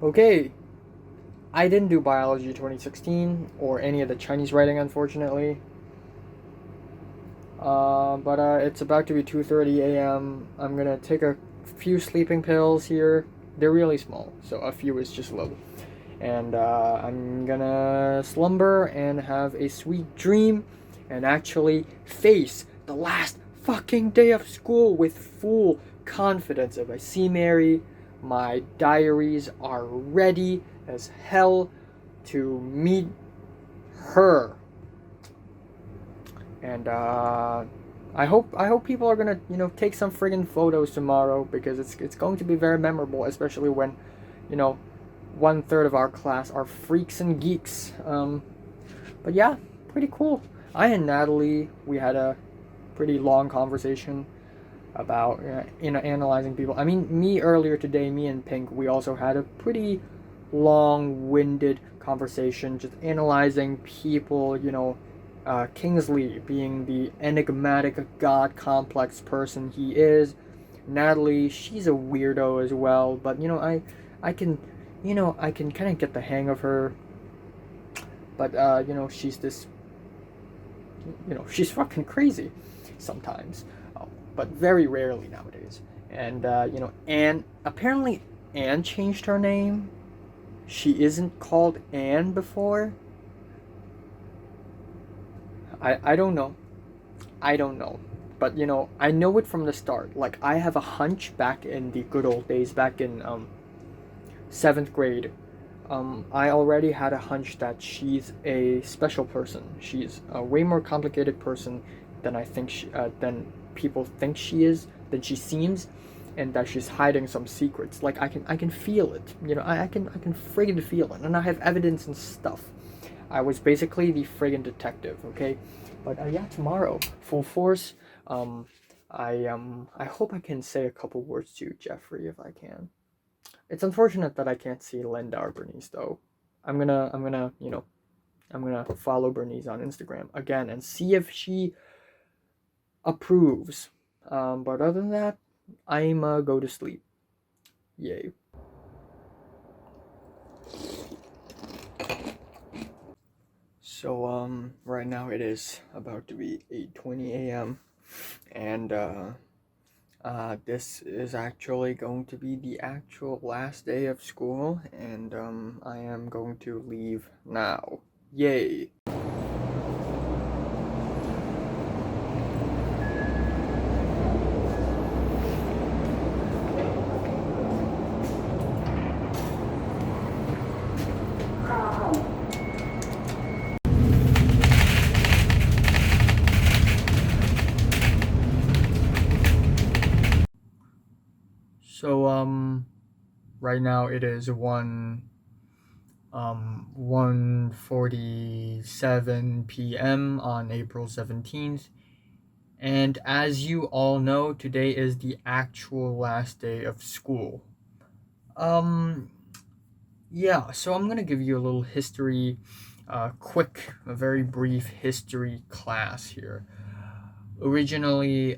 Okay, I didn't do biology 2016 or any of the Chinese writing, unfortunately. But it's about to be 2:30 a.m. I'm gonna take a few sleeping pills here. They're really small, so a few is just low. And I'm gonna slumber and have a sweet dream and actually face the last fucking day of school with full confidence. If I see Mary, my diaries are ready as hell to meet her. And I hope people are gonna take some friggin' photos tomorrow because it's going to be very memorable, especially when you know 1/3 of our class are freaks and geeks. But yeah, pretty cool. I and Natalie, we had a pretty long conversation about analyzing people. I mean, me earlier today, me and Pink, we also had a pretty long-winded conversation, just analyzing people. Kingsley being the enigmatic god complex person he is. Natalie, she's a weirdo as well, but I can, I can kind of get the hang of her. But she's this, she's fucking crazy sometimes, but very rarely nowadays. And Anne, apparently Anne changed her name. She isn't called Anne before. I don't know. I don't know. But I know it from the start. Like I have a hunch back in the good old days, back in 7th grade. I already had a hunch that she's a special person. She's a way more complicated person than than people think she is, than she seems, and that she's hiding some secrets. Like I can feel it. I can friggin' feel it, and I have evidence and stuff. I was basically the friggin' detective. Okay, but yeah, tomorrow, full force. Um, I hope I can say a couple words to Jeffrey if I can. It's unfortunate that I can't see Linda or Bernice though. I'm gonna follow Bernice on Instagram again and see if she approves. But other than that, I'm go to sleep. Yay. So right now it is about to be 8:20 a.m. and this is actually going to be the actual last day of school, and I am going to leave now. Yay. So right now it is 1:47 p.m. on April 17th. And as you all know, today is the actual last day of school. Um yeah, so I'm going to give you a little history, a very brief history class here. Originally,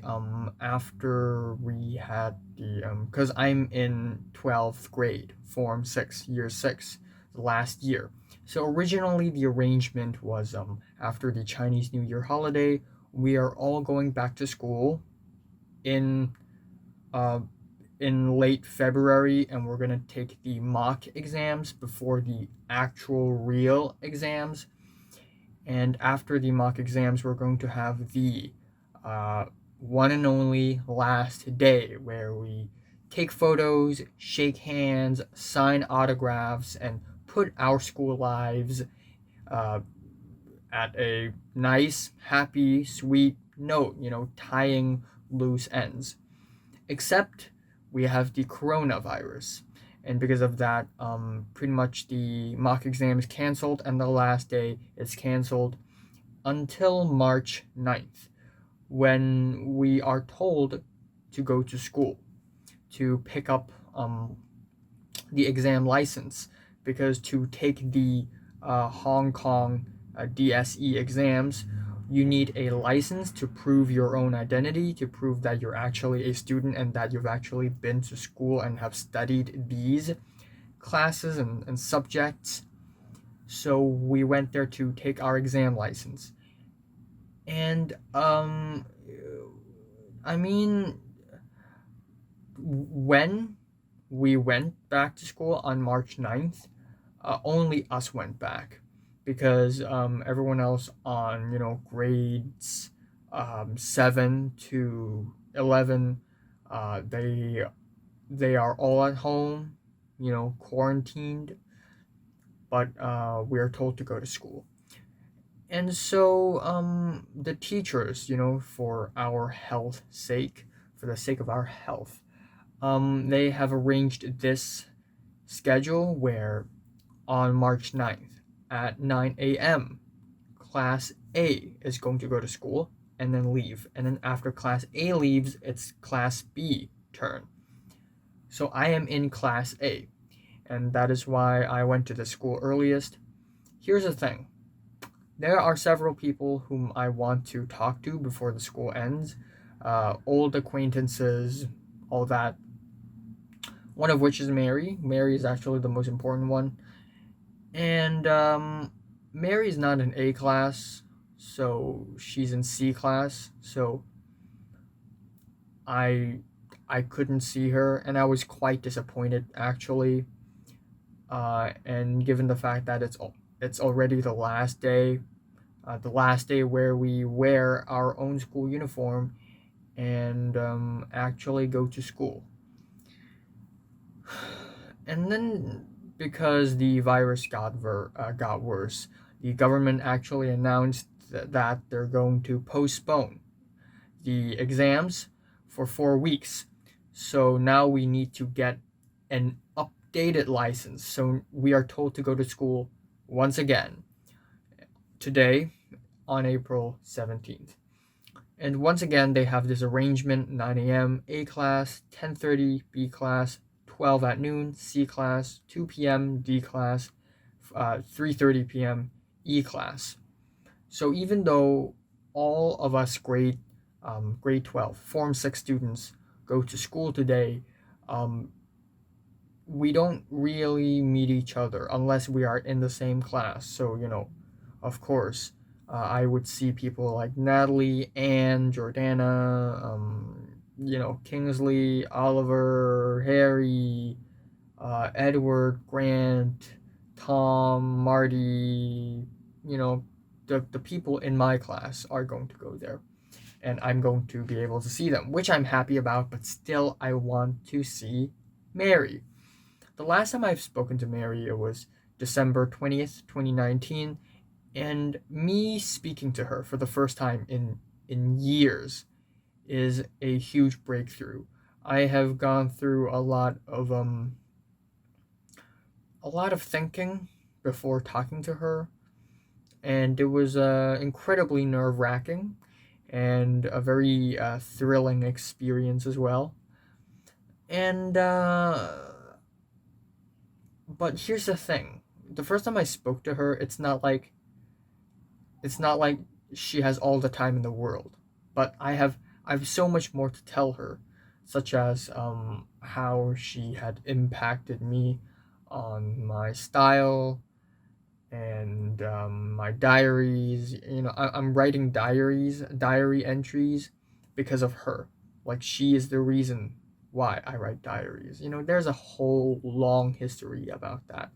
after we had because I'm in 12th grade, Form 6, Year 6, last year. So originally the arrangement was after the Chinese New Year holiday, we are all going back to school in uh, in late February, and we're gonna take the mock exams before the actual real exams. And after the mock exams, we're going to have the uh, one and only last day where we take photos, shake hands, sign autographs, and put our school lives uh, at a nice, happy, sweet note, tying loose ends. Except we have the coronavirus. And because of that, pretty much the mock exam is canceled and the last day is canceled until March 9th, when we are told to go to school to pick up the exam license, because to take the Hong Kong DSE exams, you need a license to prove your own identity, to prove that you're actually a student and that you've actually been to school and have studied these classes and subjects. So we went there to take our exam license. And I mean, when we went back to school on March 9th, only us went back because everyone else on, grades 7 to 11, they are all at home, quarantined, but we are told to go to school. And so the teachers, for our health sake, for the sake of our health, they have arranged this schedule where on March 9th at 9 a.m., Class A is going to go to school and then leave. And then after Class A leaves, it's Class B turn. So I am in Class A, and that is why I went to the school earliest. Here's the thing. There are several people whom I want to talk to before the school ends. Old acquaintances, all that. One of which is Mary. Mary is actually the most important one. And Mary's not in A class, so she's in C class. So I couldn't see her, and I was quite disappointed actually. And given the fact that it's already the last day where we wear our own school uniform and actually go to school. And then, because the virus got worse, the government actually announced that they're going to postpone the exams for 4 weeks. So now we need to get an updated license. So we are told to go to school once again today on April 17th. And once again, they have this arrangement: 9 a.m. A class, 10:30 B class, 12 at noon C class, 2 p.m. D class, 3:30 p.m. E class. So even though all of us grade 12 Form 6 students go to school today, we don't really meet each other unless we are in the same class. So, of course, I would see people like Natalie, Anne, Jordana, Kingsley, Oliver, Harry, Edward, Grant, Tom, Marty. The people in my class are going to go there, and I'm going to be able to see them, which I'm happy about, but still I want to see Mary. The last time I've spoken to Mary, it was December 20th, 2019, and me speaking to her for the first time in years is a huge breakthrough. I have gone through a lot of thinking before talking to her, and it was incredibly nerve-wracking and a very thrilling experience as well. And but here's the thing: the first time I spoke to her, it's not like she has all the time in the world, but I have so much more to tell her, such as how she had impacted me on my style and my diaries. I'm writing diary entries because of her. Like, she is the reason why I write diaries. There's a whole long history about that.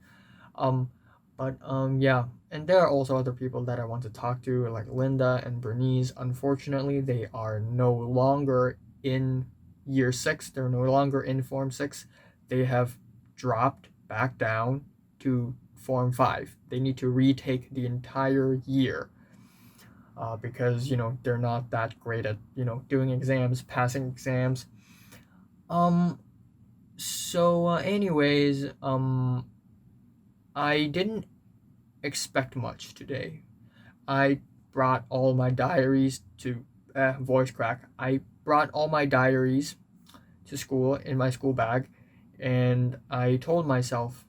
Um, but yeah, and there are also other people that I want to talk to, like Linda and Bernice. Unfortunately, they are no longer in year 6. They're no longer in Form 6. They have dropped back down to Form 5. They need to retake the entire year because they're not that great at doing exams, passing exams. Anyways, I didn't expect much today. I brought all my diaries to voice crack. I brought all my diaries to school in my school bag, and I told myself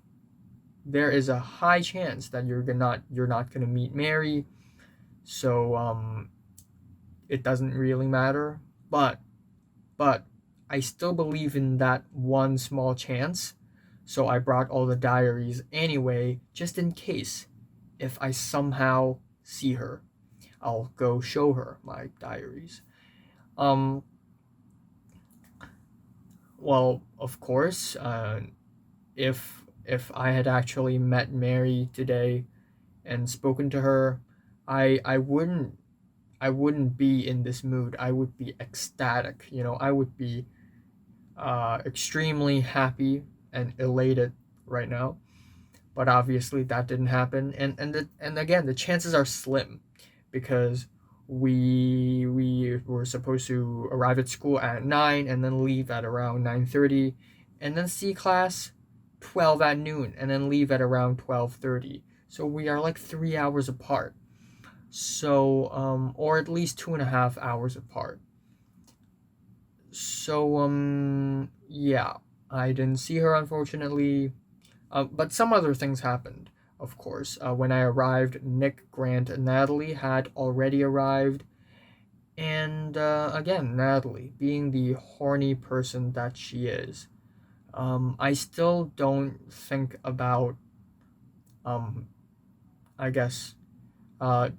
there is a high chance that you're not gonna meet Mary, so it doesn't really matter. But I still believe in that one small chance. So I brought all the diaries anyway, just in case. If I somehow see her, I'll go show her my diaries. Um, well, of course, if I had actually met Mary today and spoken to her, I wouldn't be in this mood. I would be ecstatic. I would be extremely happy and elated right now. But obviously that didn't happen, and again the chances are slim, because we were supposed to arrive at school at 9 and then leave at around 9:30, and then see class 12 at noon and then leave at around 12:30. So we are like 3 hours apart. So or at least 2.5 hours apart. So yeah, I didn't see her, unfortunately. But some other things happened, of course. When I arrived, Nick, Grant, and Natalie had already arrived. And again, Natalie, being the horny person that she is, I still don't think about, um, I guess, uh,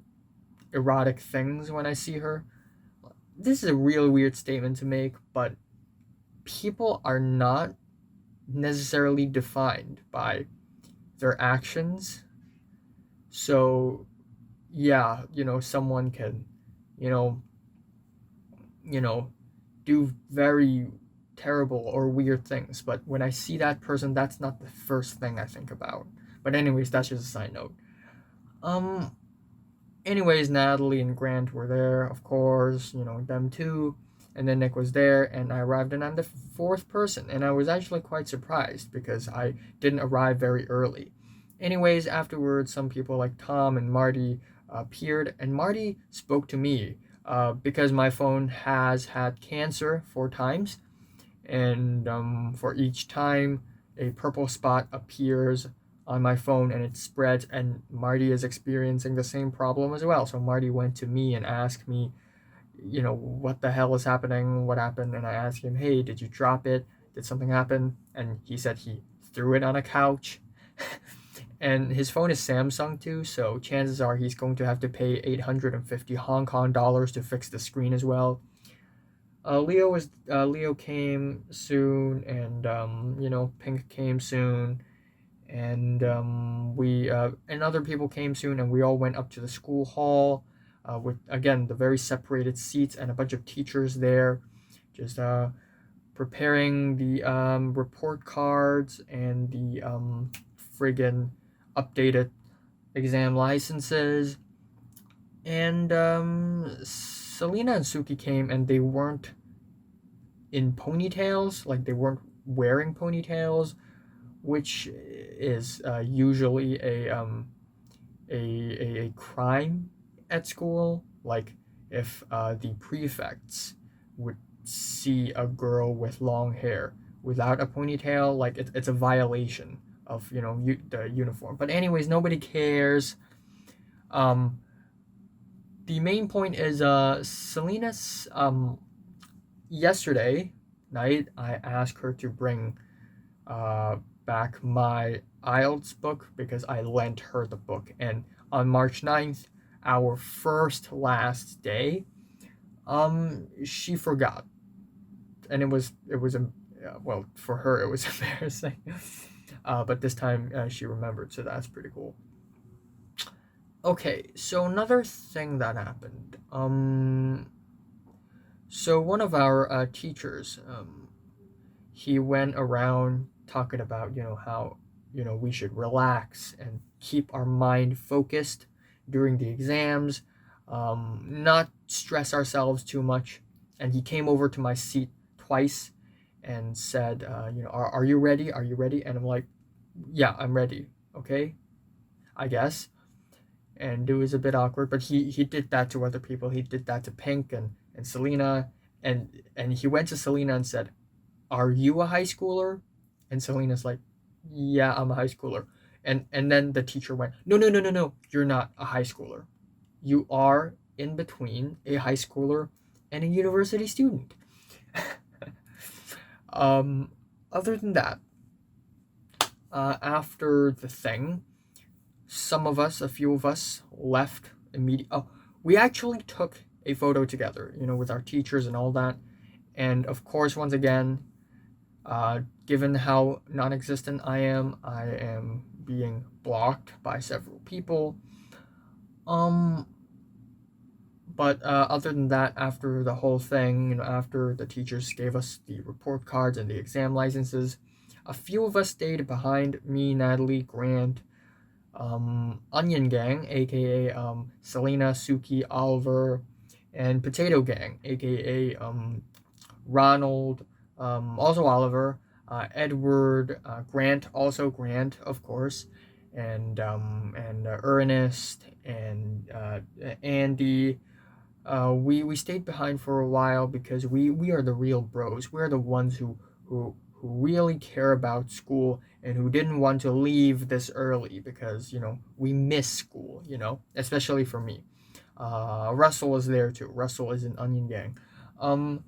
erotic things when I see her. This is a really weird statement to make, but people are not necessarily defined by their actions. So yeah, someone can, you know, you know, do very terrible or weird things, but when I see that person, that's not the first thing I think about. But anyways, that's just a side note. Um Anyways, Natalie and Grant were there, of course, them too. And then Nick was there, and I arrived, and I'm the fourth person. And I was actually quite surprised because I didn't arrive very early. Anyways, afterwards, some people like Tom and Marty appeared, and Marty spoke to me because my phone has had cancer 4 times. And for each time, a purple spot appears on my phone and it spreads, and Marty is experiencing the same problem as well. So Marty went to me and asked me, what the hell is happening, what happened. And I asked him, hey, did you drop it, did something happen? And he said he threw it on a couch. And his phone is Samsung too, so chances are he's going to have to pay 850 Hong Kong dollars to fix the screen as well. Leo came soon, and Pink came soon, and we and other people came soon, and we all went up to the school hall, with again the very separated seats and a bunch of teachers there, just preparing the report cards and the friggin' updated exam licenses. And Selena and Suki came, and they weren't in ponytails, like they weren't wearing ponytails, which is usually a crime at school. Like if the prefects would see a girl with long hair without a ponytail, like it's a violation of the uniform. But anyways, nobody cares. Um, the main point is Selena's yesterday night I asked her to bring uh, back my IELTS book because I lent her the book. And on March 9th, our first last day, she forgot. And well, for her, it was embarrassing. But this time she remembered, so that's pretty cool. Okay, so another thing that happened. So one of our teachers, he went around talking about how we should relax and keep our mind focused during the exams, not stress ourselves too much. And he came over to my seat twice and said, are you ready, are you ready? And I'm like, yeah, I'm ready. Okay, I guess. And it was a bit awkward, but he did that to other people. He did that to Pink and Selena, and he went to Selena and said, are you a high schooler? And Selena's like, yeah, I'm a high schooler. And then the teacher went, no, no, no, no, no, you're not a high schooler. You are in between a high schooler and a university student. um, Other than that, after the thing, a few of us, left immediately. Oh, we actually took a photo together, with our teachers and all that. And of course, once again, given how non existent I am being blocked by several people. Um, but other than that, after the whole thing, after the teachers gave us the report cards and the exam licenses, a few of us stayed behind. Me, Natalie, Grant, Onion Gang, aka Selena, Suki, Oliver, and Potato Gang, aka Ronald, also Oliver, Edward, Grant, also Grant, of course, and Ernest and Andy. We stayed behind for a while because we are the real bros. We're the ones who really care about school and who didn't want to leave this early because we miss school. Especially for me. Russell was there too. Russell is an Onion Gang. Um,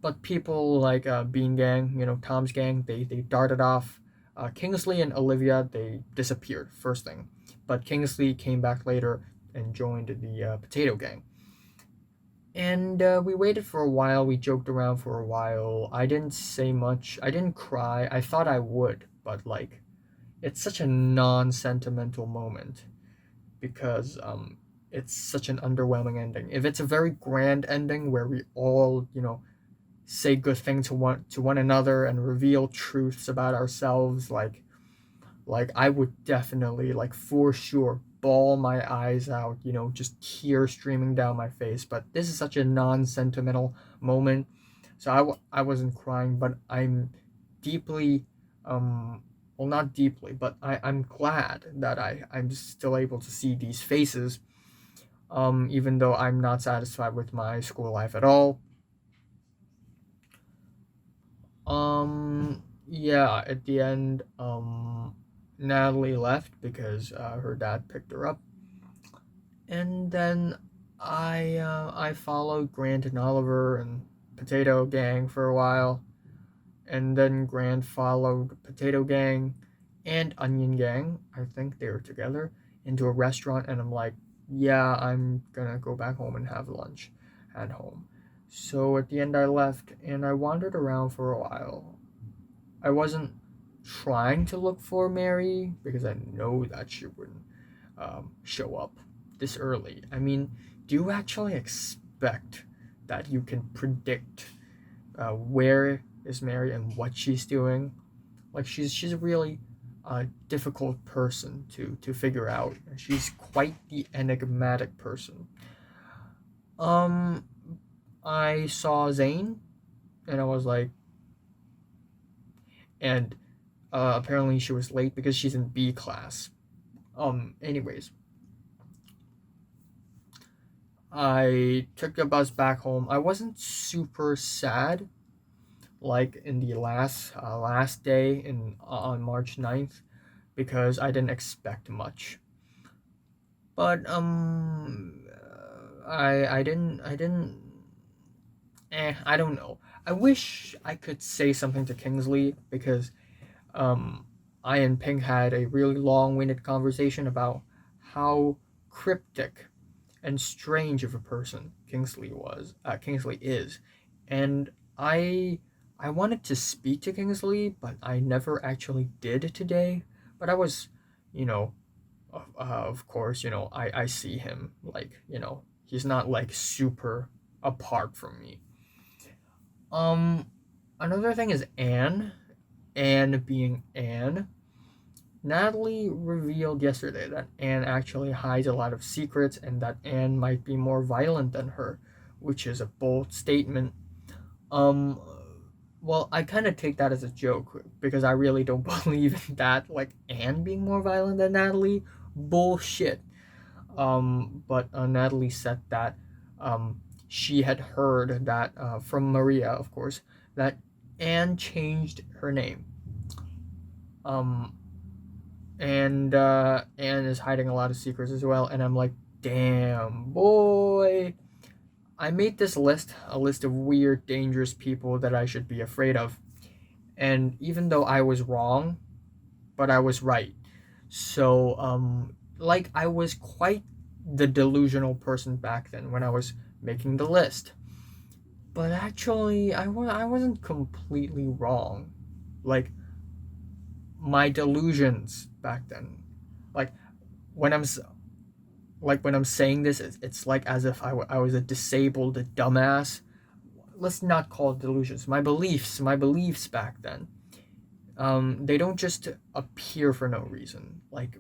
but people like Bean Gang, Tom's gang, they darted off. Kingsley and Olivia, they disappeared first thing, but Kingsley came back later and joined the Potato Gang. And we waited for a while. We joked around for a while. I didn't say much. I didn't cry. I thought I would, but like, it's such a non-sentimental moment because it's such an underwhelming ending. If it's a very grand ending where we all, say good things to one another and reveal truths about ourselves, like I would definitely, like, for sure, bawl my eyes out, just tears streaming down my face. But this is such a non-sentimental moment, so I wasn't crying, but I'm deeply, well, not deeply, but I'm glad that I'm still able to see these faces, even though I'm not satisfied with my school life at all. Yeah, at the end, Natalie left because her dad picked her up, and then I followed Grant and Oliver and Potato Gang for a while, and then Grant followed Potato Gang and Onion Gang. I think they were together into a restaurant, and I'm like, yeah, I'm gonna go back home and have lunch at home. So at the end, I left and I wandered around for a while. I wasn't trying to look for Mary because I know that she wouldn't show up this early. I mean, do you actually expect that you can predict where is Mary and what she's doing? Like, she's a really difficult person to figure out. She's quite the enigmatic person. Um, I saw Zane and I was like, and apparently she was late because she's in B class. Anyways, I took the bus back home. I wasn't super sad like in the last day on March 9th because I didn't expect much. But I don't know. I wish I could say something to Kingsley because um I and Ping had a really long-winded conversation about how cryptic and strange of a person Kingsley is, and I I wanted to speak to Kingsley, but I never actually did today. But I was, you know, of course, I see him, like, he's not like super apart from me. Um, Another thing is Anne. Anne being Anne. Natalie revealed yesterday that Anne actually hides a lot of secrets and that Anne might be more violent than her, which is a bold statement. Um, well, I kind of take that as a joke because I really don't believe in that, like Anne being more violent than Natalie. Bullshit. But Natalie said that she had heard that from Maria, of course, that Anne changed her name. Um, and Anne is hiding a lot of secrets as well. And I'm like, damn, boy. I made this list, a list of weird, dangerous people that I should be afraid of. And even though I was wrong, but I was right. So, like, I was quite the delusional person back then when I was making the list. But actually, I wasn't completely wrong. Like, my delusions back then. Like, when I'm when I'm saying this, it's like as if I was a disabled dumbass. Let's not call it delusions. My beliefs back then, they don't just appear for no reason. Like,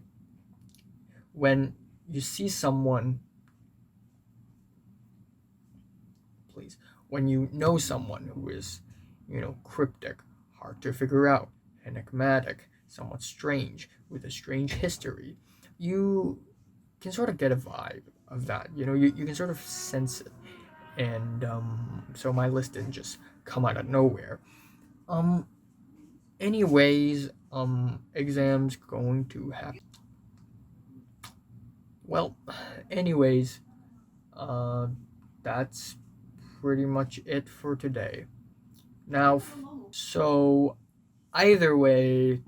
when you see someone, please, when you know someone who is, cryptic, hard to figure out, enigmatic, somewhat strange, with a strange history, you can sort of get a vibe of that. You can sort of sense it. And so my list didn't just come out of nowhere. Um, anyways, exams going to happen. Well, anyways, uh, that's pretty much it for today. Now, so either way,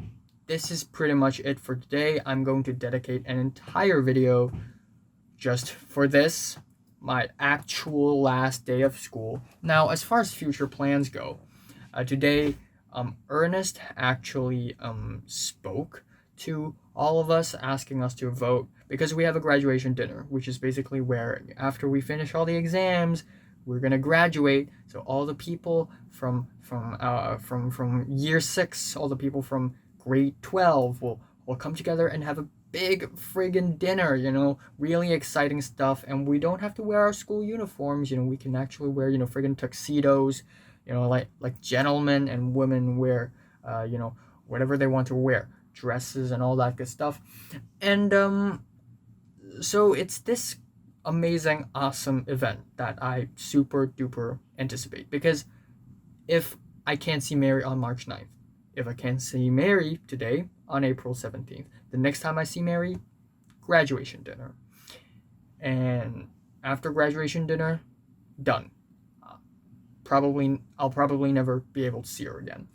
this is pretty much it for today. I'm going to dedicate an entire video just for this, my actual last day of school. Now, as far as future plans go, today, Ernest actually spoke to all of us, asking us to vote because we have a graduation dinner, which is basically where after we finish all the exams, we're gonna graduate. So all the people from year 6, all the people from grade 12 will come together and have a big friggin' dinner, really exciting stuff. And we don't have to wear our school uniforms, we can actually wear, friggin' tuxedos, like gentlemen and women wear, whatever they want to wear, dresses and all that good stuff. And so it's this amazing, awesome event that I super duper anticipate, because if I can't see Mary on March 9th, if I can't see Mary today on April 17th, the next time I see Mary, graduation dinner. And after graduation dinner, done. I'll probably never be able to see her again.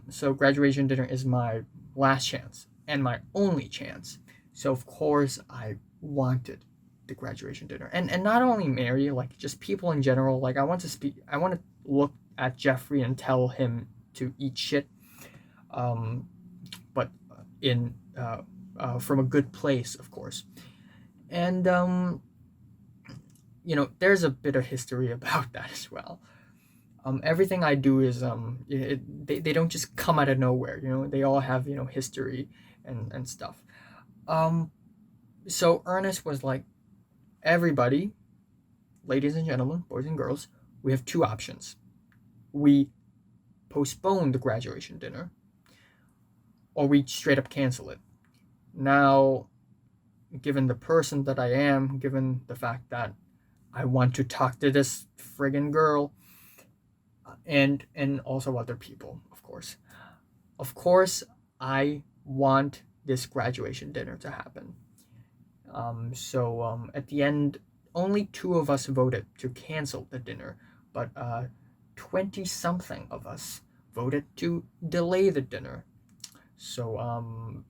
So graduation dinner is my last chance and my only chance. So of course I wanted the graduation dinner, and not only Mary, like just people in general. Like I want to look at Jeffrey and tell him to eat shit, but in from a good place, of course. And there's a bit of history about that as well. Everything I do is they don't just come out of nowhere. They all have history and stuff. So Ernest was like, everybody, ladies and gentlemen, boys and girls, we have two options. We postpone the graduation dinner, or we straight up cancel it. Now, given the person that I am, given the fact that I want to talk to this friggin' girl, and also other people, of course. Of course, I want this graduation dinner to happen. So at the end, only 2 of us voted to cancel the dinner, but 20 something of us voted to delay the dinner. So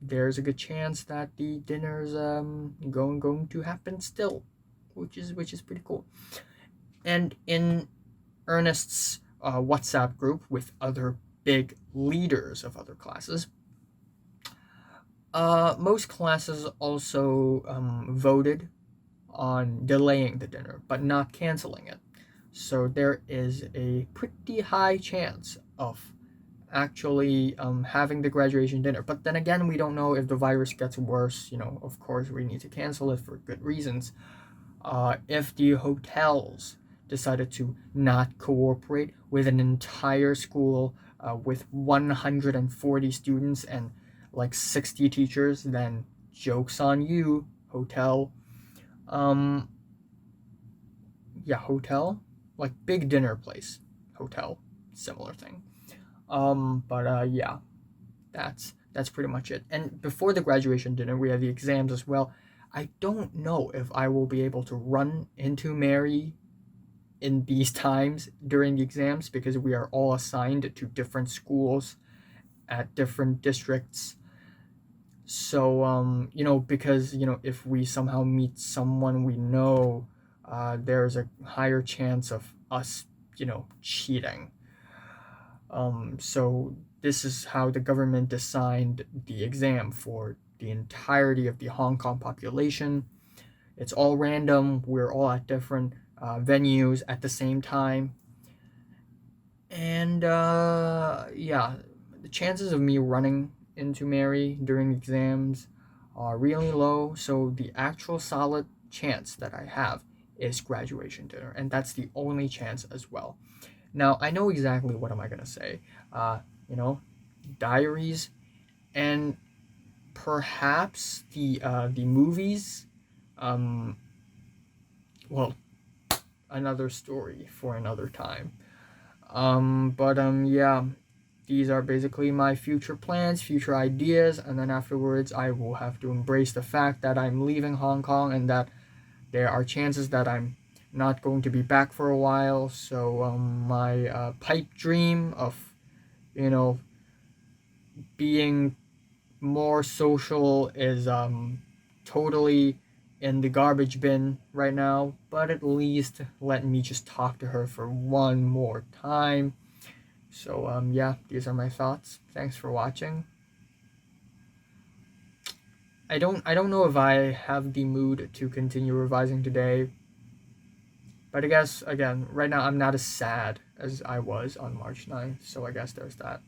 there's a good chance that the dinner's going to happen still, which is pretty cool. And in Ernest's WhatsApp group with other big leaders of other classes, most classes also voted on delaying the dinner, but not canceling it. So there is a pretty high chance of actually having the graduation dinner. But then again, we don't know if the virus gets worse. Of course, we need to cancel it for good reasons. If the hotels decided to not cooperate with an entire school with 140 students and like 60 teachers, then joke's on you, hotel. Hotel, like big dinner place, hotel, similar thing. But yeah, that's pretty much it. And before the graduation dinner, we have the exams as well. I don't know if I will be able to run into Mary in these times during the exams, because we are all assigned to different schools, at different districts. So because if we somehow meet someone we know, there's a higher chance of us cheating. So this is how the government designed the exam for the entirety of the Hong Kong population. It's all random. We're all at different venues at the same time. And yeah, the chances of me running into Mary during exams are really low. So the actual solid chance that I have is graduation dinner. And that's the only chance as well. Now, I know exactly what am I going to say. Uh, you know, diaries and perhaps the movies. Um, well, another story for another time. But yeah, these are basically my future plans, future ideas, and then afterwards I will have to embrace the fact that I'm leaving Hong Kong and that there are chances that I'm not going to be back for a while. So my pipe dream of you know being more social is totally in the garbage bin right now, but at least let me just talk to her for one more time. So yeah, these are my thoughts. Thanks for watching. I don't know if I have the mood to continue revising today, but I guess again, right now I'm not as sad as I was on March 9th, so I guess there's that.